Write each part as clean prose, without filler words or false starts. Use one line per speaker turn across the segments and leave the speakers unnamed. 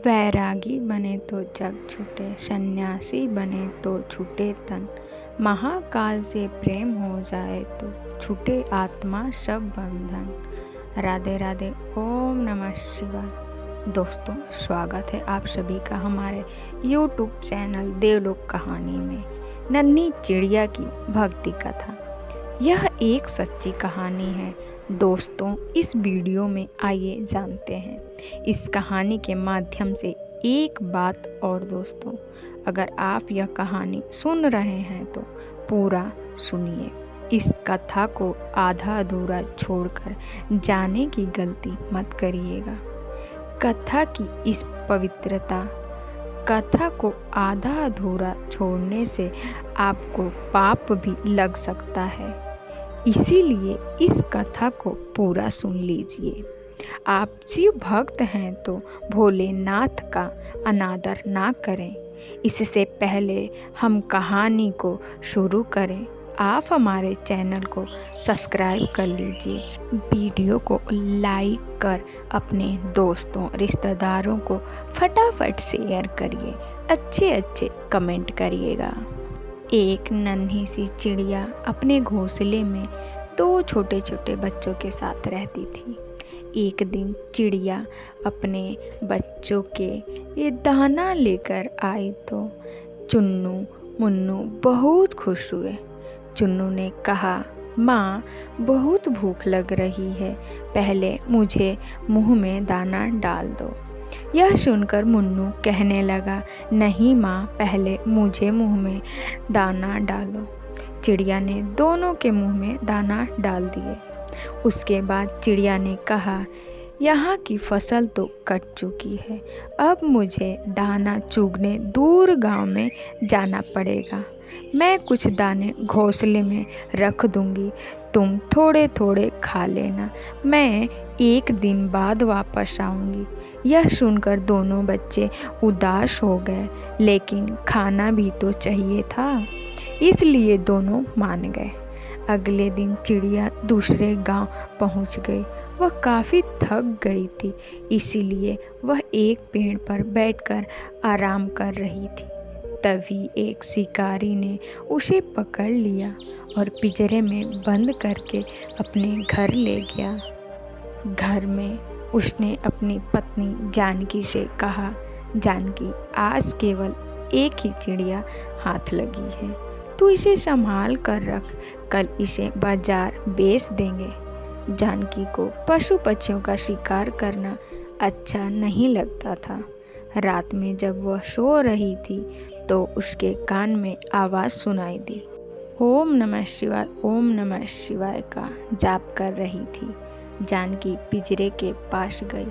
बैरागी बने तो जग छूटे, सन्यासी बने तो छूटे तन। महाकाल से प्रेम हो जाए तो छूटे आत्मा सब बंधन। राधे राधे, ओम नमः शिवाय। दोस्तों, स्वागत है आप सभी का हमारे YouTube चैनल देवलोक कहानी में। नन्ही चिड़िया की भक्ति कथा, यह एक सच्ची कहानी है। दोस्तों, इस वीडियो में आइए जानते हैं इस कहानी के माध्यम से एक बात। और दोस्तों, अगर आप यह कहानी सुन रहे हैं तो पूरा सुनिए। इस कथा को आधा अधूरा छोड़कर जाने की गलती मत करिएगा। कथा की इस पवित्रता, कथा को आधा अधूरा छोड़ने से आपको पाप भी लग सकता है, इसीलिए इस कथा को पूरा सुन लीजिए। आप शिव भक्त हैं तो भोलेनाथ का अनादर ना करें। इससे पहले हम कहानी को शुरू करें, आप हमारे चैनल को सब्सक्राइब कर लीजिए। वीडियो को लाइक कर अपने दोस्तों रिश्तेदारों को फटाफट शेयर करिए, अच्छे कमेंट करिएगा। एक नन्ही सी चिड़िया अपने घोंसले में दो छोटे छोटे बच्चों के साथ रहती थी। एक दिन चिड़िया अपने बच्चों के ये दाना लेकर आई तो चुन्नू मुन्नू बहुत खुश हुए। चुन्नू ने कहा, माँ, बहुत भूख लग रही है, पहले मुझे मुंह में दाना डाल दो। यह सुनकर मुन्नू कहने लगा, नहीं माँ, पहले मुझे मुंह में दाना डालो। चिड़िया ने दोनों के मुंह में दाना डाल दिए। उसके बाद चिड़िया ने कहा, यहाँ की फसल तो कट चुकी है, अब मुझे दाना चुगने दूर गांव में जाना पड़ेगा। मैं कुछ दाने घोंसले में रख दूंगी, तुम थोड़े थोड़े खा लेना, मैं एक दिन बाद वापस आऊंगी। यह सुनकर दोनों बच्चे उदास हो गए, लेकिन खाना भी तो चाहिए था, इसलिए दोनों मान गए। अगले दिन चिड़िया दूसरे गांव पहुंच गई। वह काफ़ी थक गई थी, इसीलिए वह एक पेड़ पर बैठकर आराम कर रही थी। तभी एक शिकारी ने उसे पकड़ लिया और पिंजरे में बंद करके अपने घर ले गया। घर में उसने अपनी पत्नी जानकी से कहा, जानकी, आज केवल एक ही चिड़िया हाथ लगी है, तू इसे संभाल कर रख, कल इसे बाजार बेच देंगे। जानकी को पशु पक्षियों का शिकार करना अच्छा नहीं लगता था। रात में जब वह सो रही थी तो उसके कान में आवाज़ सुनाई दी। ओम नमः शिवाय, ओम नमः शिवाय का जाप कर रही थी। जानकी पिंजरे के पास गई।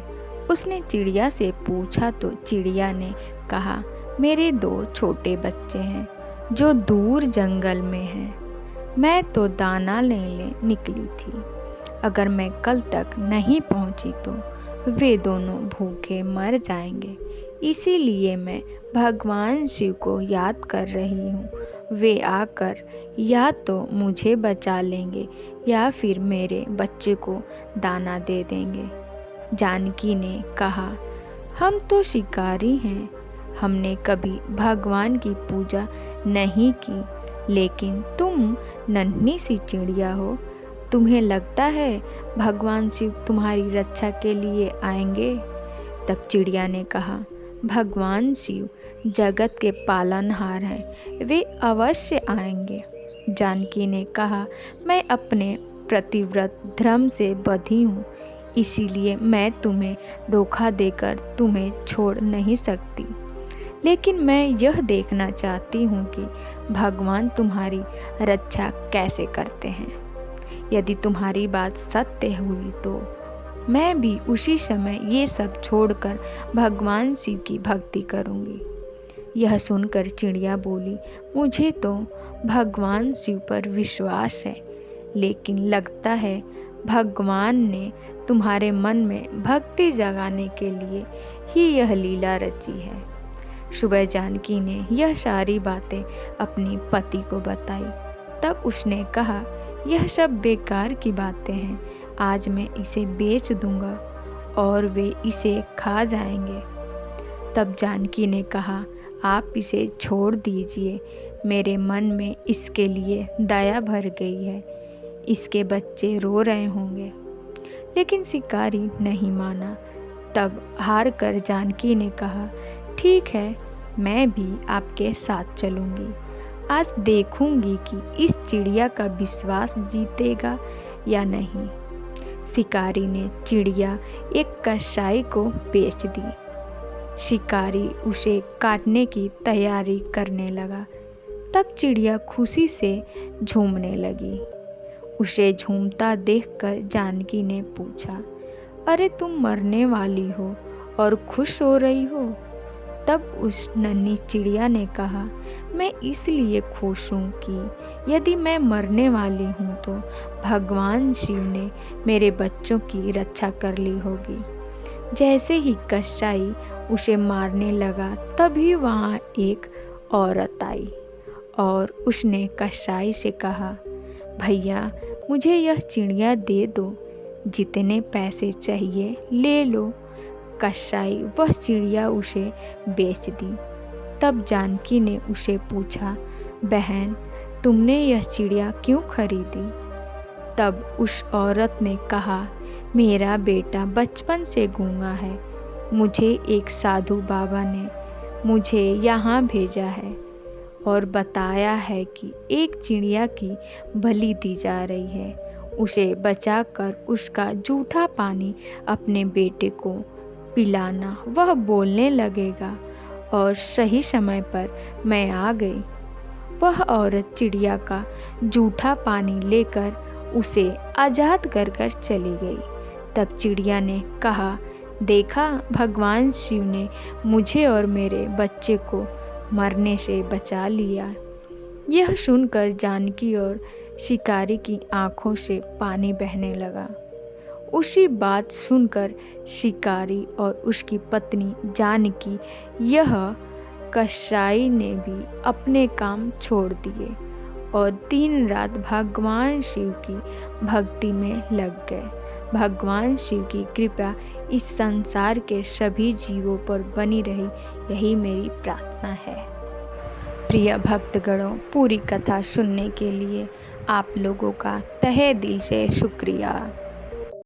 उसने चिड़िया से पूछा तो चिड़िया ने कहा, मेरे दो छोटे बच्चे हैं जो दूर जंगल में हैं। मैं तो दाना लेने निकली थी, अगर मैं कल तक नहीं पहुंची तो वे दोनों भूखे मर जाएंगे, इसीलिए मैं भगवान शिव को याद कर रही हूँ। वे आकर या तो मुझे बचा लेंगे या फिर मेरे बच्चे को दाना दे देंगे। जानकी ने कहा, हम तो शिकारी हैं, हमने कभी भगवान की पूजा नहीं की, लेकिन तुम नन्ही सी चिड़िया हो, तुम्हें लगता है भगवान शिव तुम्हारी रक्षा के लिए आएंगे? तब चिड़िया ने कहा, भगवान शिव जगत के पालनहार हैं, वे अवश्य आएंगे। जानकी ने कहा, मैं अपने प्रतिव्रत धर्म से बंधी हूँ, इसीलिए मैं तुम्हें धोखा देकर तुम्हें छोड़ नहीं सकती, लेकिन मैं यह देखना चाहती हूँ कि भगवान तुम्हारी रक्षा कैसे करते हैं। यदि तुम्हारी बात सत्य हुई तो मैं भी उसी समय ये सब छोड़कर भगवान शिव की भक्ति करूँगी। यह सुनकर चिड़िया बोली, मुझे तो भगवान शिव पर विश्वास है, लेकिन लगता है भगवान ने तुम्हारे मन में भक्ति जगाने के लिए ही यह लीला रची है। सुबह जानकी ने यह सारी बातें अपने पति को बताई। तब उसने कहा, यह सब बेकार की बातें हैं, आज मैं इसे बेच दूंगा और वे इसे खा जाएंगे। तब जानकी ने कहा, आप इसे छोड़ दीजिए, मेरे मन में इसके लिए दया भर गई है, इसके बच्चे रो रहे होंगे। लेकिन शिकारी नहीं माना। तब हार कर जानकी ने कहा, ठीक है, मैं भी आपके साथ चलूंगी। आज देखूंगी कि इस चिड़िया का विश्वास जीतेगा या नहीं। शिकारी ने चिड़िया एक कसाई को बेच दी। शिकारी उसे काटने की तैयारी करने लगा। तब चिड़िया खुशी से झूमने लगी। उसे झूमता देखकर जानकी ने पूछा, अरे तुम मरने वाली हो और खुश हो रही हो? तब उस नन्ही चिड़िया ने कहा, मैं इसलिए खुश हूँ कि यदि मैं मरने वाली हूँ तो भगवान शिव ने मेरे बच्चों की रक्षा कर ली होगी। जैसे ही कसाई उसे मारने लगा तभी वहाँ एक औरत आई और उसने कसाई से कहा, भैया मुझे यह चिड़िया दे दो, जितने पैसे चाहिए ले लो। कसाई वह चिड़िया उसे बेच दी। तब जानकी ने उसे पूछा, बहन तुमने यह चिड़िया क्यों खरीदी? तब उस औरत ने कहा, मेरा बेटा बचपन से गूंगा है, मुझे एक साधु बाबा ने मुझे यहाँ भेजा है और बताया है कि एक चिड़िया की बलि दी जा रही है, उसे बचाकर उसका जूठा पानी अपने बेटे को पिलाना, वह बोलने लगेगा और सही समय पर मैं आ गई। वह औरत चिड़िया का जूठा पानी लेकर उसे आजाद कर कर चली गई। तब चिड़िया ने कहा, देखा भगवान शिव ने मुझे और मेरे बच्चे को मरने से बचा लिया। यह सुनकर जानकी और शिकारी की आंखों से पानी बहने लगा। उसी बात सुनकर शिकारी और उसकी पत्नी जानकी, यह कसाई ने भी अपने काम छोड़ दिए और दिन रात भगवान शिव की भक्ति में लग गए। भगवान शिव की कृपा इस संसार के सभी जीवों पर बनी रही, यही मेरी प्रार्थना है। प्रिय भक्तगणों, पूरी कथा सुनने के लिए आप लोगों का तहे दिल से शुक्रिया।